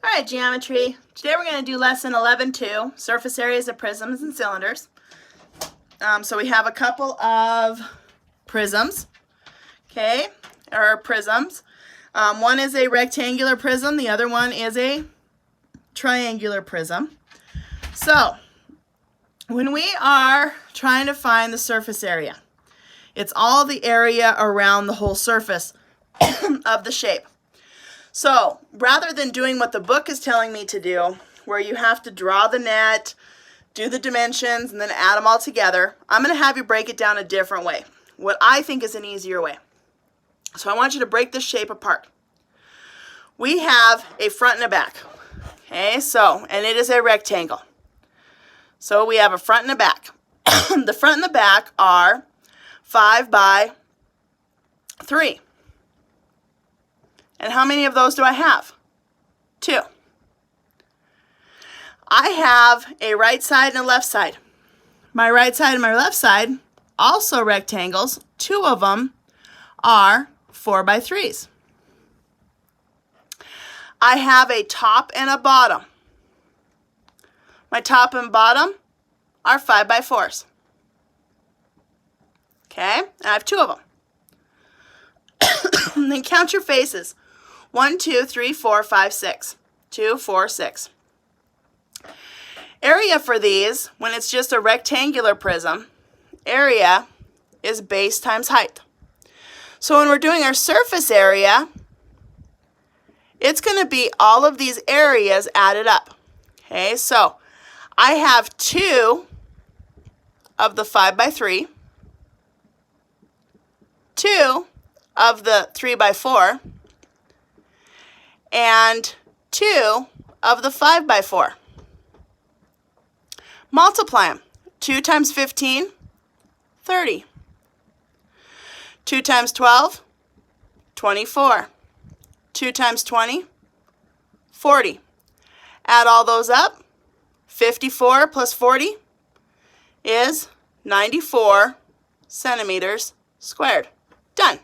Alright, geometry. Today we're going to do lesson 11-2, surface areas of prisms and cylinders. So we have a couple of prisms, okay, or prisms. One is a rectangular prism, the other one is a triangular prism. So when we are trying to find the surface area, it's all the area around the whole surface of the shape. So rather than doing what the book is telling me to do, where you have to draw the net, do the dimensions, and then add them all together, I'm going to have you break it down a different way, what I think is an easier way. So I want you to break this shape apart. We have a front and a back. Okay, so, and it is a rectangle. So we have a front and a back. The front and the back are 5 by 3. And how many of those do I have? 2. I have a right side and a left side. My right side and my left side, also rectangles. 2 of them are 4 by 3s. I have a top and a bottom. My top and bottom are 5 by 4s. Okay, and I have 2 of them. And then count your faces. 1, 2, 3, 4, 5, 6. 2, 4, 6. Area for these, when it's just a rectangular prism, area is base times height. So when we're doing our surface area, it's going to be all of these areas added up. Okay, so I have 2 of the 5 by 3, 2 of the 3 by 4, and 2 of the 5 by 4. Multiply them. 2 times 15, 30. 2 times 12, 24. 2 times 20, 40. Add all those up. 54 plus 40 is 94 centimeters squared. Done.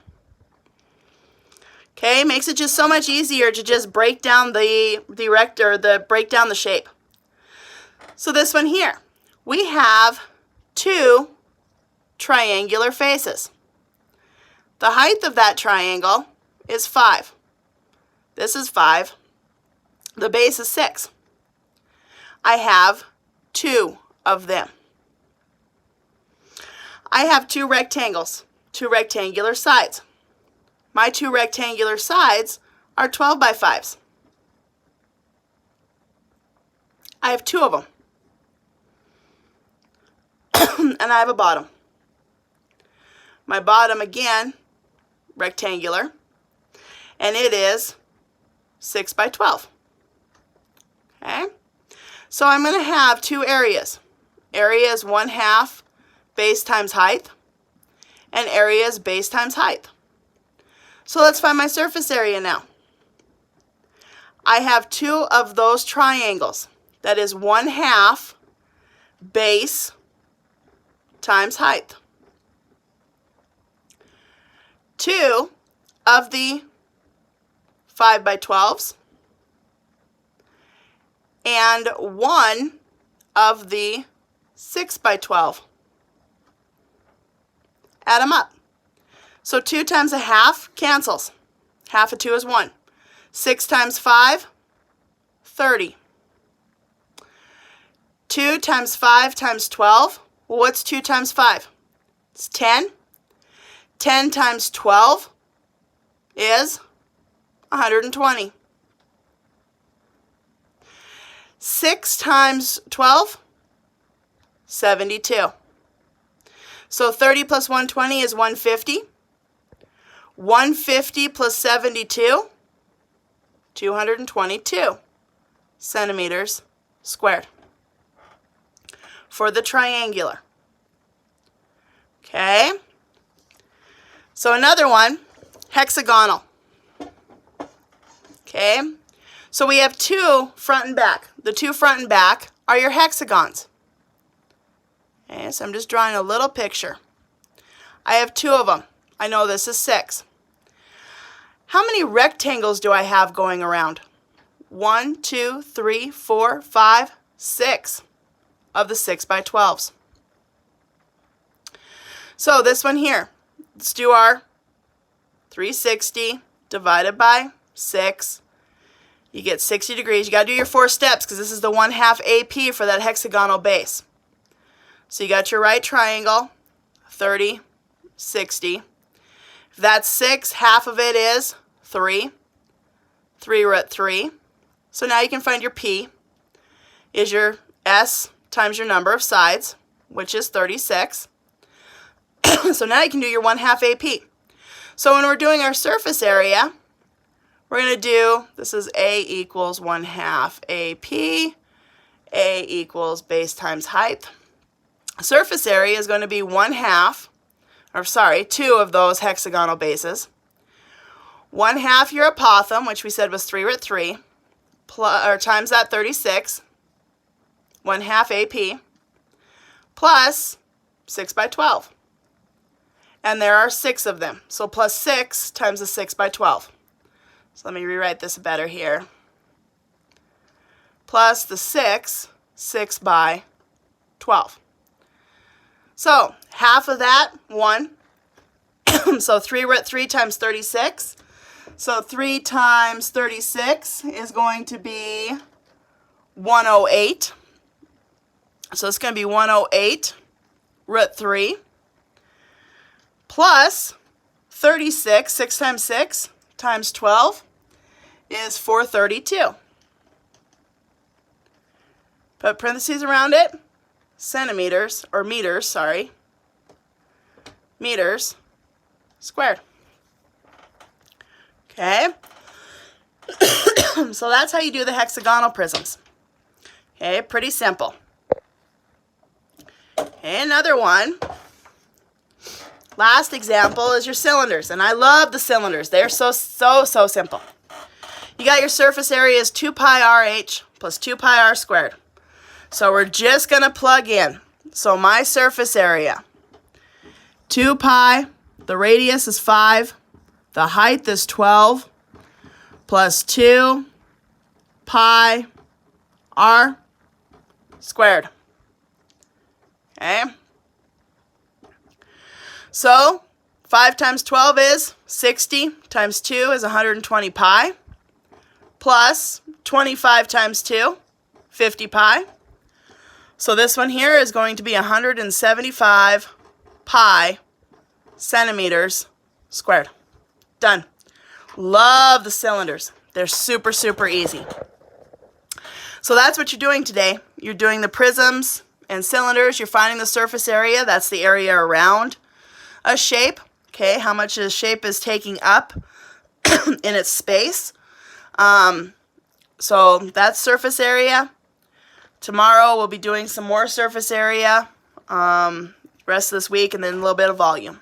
Okay, makes it just so much easier to just break down break down the shape. So this one here, we have 2 triangular faces. The height of that triangle is 5. This is 5. The base is 6. I have 2 of them. I have 2 rectangles, 2 rectangular sides. My 2 rectangular sides are 12 by 5s. I have 2 of them. And I have a bottom. My bottom, again, rectangular, and it is 6 by 12. Okay? So I'm going to have 2 areas. Area is 1/2 base times height, and area is base times height. So let's find my surface area now. I have 2 of those triangles. That is 1/2 base times height. 2 of the 5 by 12s and 1 of the 6 by 12. Add them up. So 2 times 1/2 cancels. Half of 2 is 1. 6 times 5, 30. 2 times 5 times 12. Well, what's 2 times 5? It's 10. 10 times 12 is 120. 6 times 12, 72. So 30 plus 120 is 150. 150 plus 72, 222 centimeters squared for the triangular. Okay? So another one, hexagonal. Okay? So we have 2 front and back. The 2 front and back are your hexagons. Okay, so I'm just drawing a little picture. I have 2 of them. I know this is 6. How many rectangles do I have going around? 1, 2, 3, 4, 5, 6 of the 6 by 12s. So this one here, let's do our 360 divided by 6. You get 60 degrees. You got to do your 4 steps because this is the 1/2 AP for that hexagonal base. So you got your right triangle, 30, 60. If that's 6, half of it is 3. 3 root 3. So now you can find your P is your S times your number of sides, which is 36. So now you can do your 1/2 AP. So when we're doing our surface area, we're going to do, this is A equals 1/2 AP. A equals base times height. Surface area is going to be 1/2, or sorry, 2 of those hexagonal bases. 1/2 your apothem, which we said was 3 root 3, times that 36, 1/2 AP, plus 6 by 12. And there are 6 of them. So plus 6 times the 6 by 12. So let me rewrite this better here. Plus the 6 by 12. So half of that, 1. So 3 root 3 times 36. So 3 times 36 is going to be 108. So it's going to be 108 root 3 plus 36, 6 times 6 times 12 is 432. Put parentheses around it, centimeters, or meters, sorry, meters squared. Okay, so that's how you do the hexagonal prisms. Okay, pretty simple. Okay, another one. Last example is your cylinders, and I love the cylinders. They're so simple. You got your surface area is 2 pi RH plus 2 pi R squared. So we're just going to plug in. So my surface area, 2 pi, the radius is 5, the height is 12, plus 2 pi R squared. Okay? So 5 times 12 is 60, times 2 is 120 pi, plus 25 times 2, 50 pi. So this one here is going to be 175 pi centimeters squared. Done. Love the cylinders. They're super, super easy. So that's what you're doing today. You're doing the prisms and cylinders. You're finding the surface area. That's the area around a shape. Okay, how much a shape is taking up in its space. So that's surface area. Tomorrow we'll be doing some more surface area, rest of this week, and then a little bit of volume.